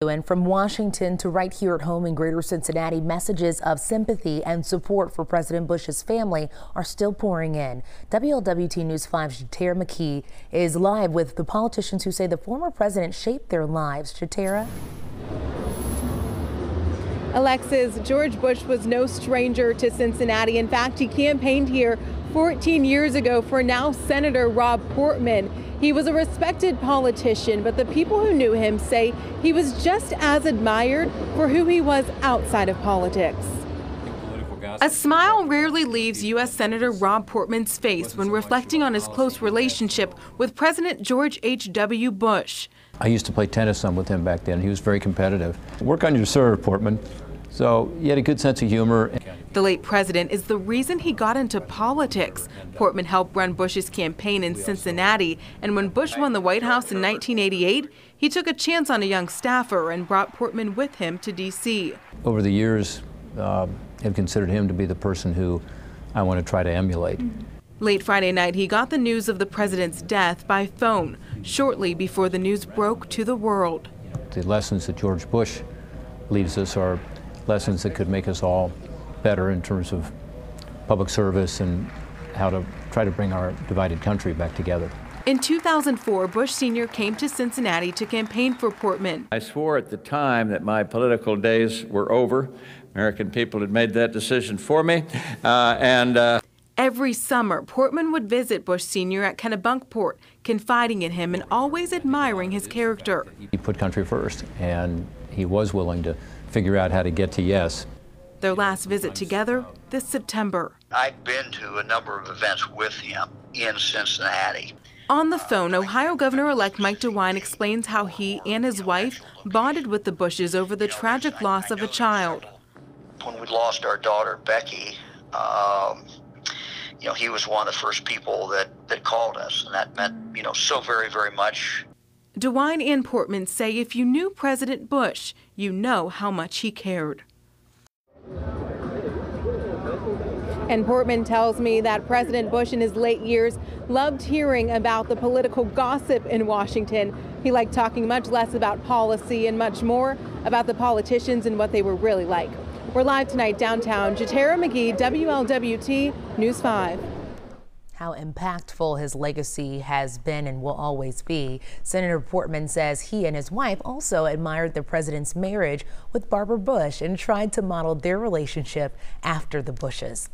And from Washington to right here at home in Greater Cincinnati, messages of sympathy and support for President Bush's family are still pouring in. WLWT News 5's Jatera McKee is live with the politicians who say the former president shaped their lives. Jatera? Alexis, George Bush was no stranger to Cincinnati. In fact, he campaigned here 14 years ago for now Senator Rob Portman. He was a respected politician, but the people who knew him say he was just as admired for who he was outside of politics. A smile rarely leaves U.S. Senator Rob Portman's face when reflecting on his close relationship with President George H.W. Bush. I used to play tennis some with him back then. He was very competitive. Work on your serve, Portman. So he had a good sense of humor. The late president is the reason he got into politics. Portman helped run Bush's campaign in Cincinnati, and when Bush won the White House in 1988, he took a chance on a young staffer and brought Portman with him to D.C. Over the years, I've considered him to be the person who I want to try to emulate. Late Friday night, he got the news of the president's death by phone, shortly before the news broke to the world. The lessons that George Bush leaves us are lessons that could make us all better in terms of public service and how to try to bring our divided country back together. In 2004, Bush Sr. came to Cincinnati to campaign for Portman. I swore at the time that my political days were over. American people had made that decision for me. Every summer, Portman would visit Bush Sr. at Kennebunkport, confiding in him and always admiring his character. He put country first, and he was willing to figure out how to get to yes. Their last visit together this September. I've been to a number of events with him in Cincinnati. On the phone, Ohio Governor-elect Mike DeWine explains how he and his wife bonded with the Bushes over the tragic loss of a child. When we lost our daughter, Becky, he was one of the first people that called us, and that meant, so very, very much. DeWine and Portman say if you knew President Bush, you know how much he cared. And Portman tells me that President Bush in his late years loved hearing about the political gossip in Washington. He liked talking much less about policy and much more about the politicians and what they were really like. We're live tonight downtown. Jatera McKee, WLWT News 5. How impactful his legacy has been and will always be. Senator Portman says he and his wife also admired the president's marriage with Barbara Bush and tried to model their relationship after the Bushes.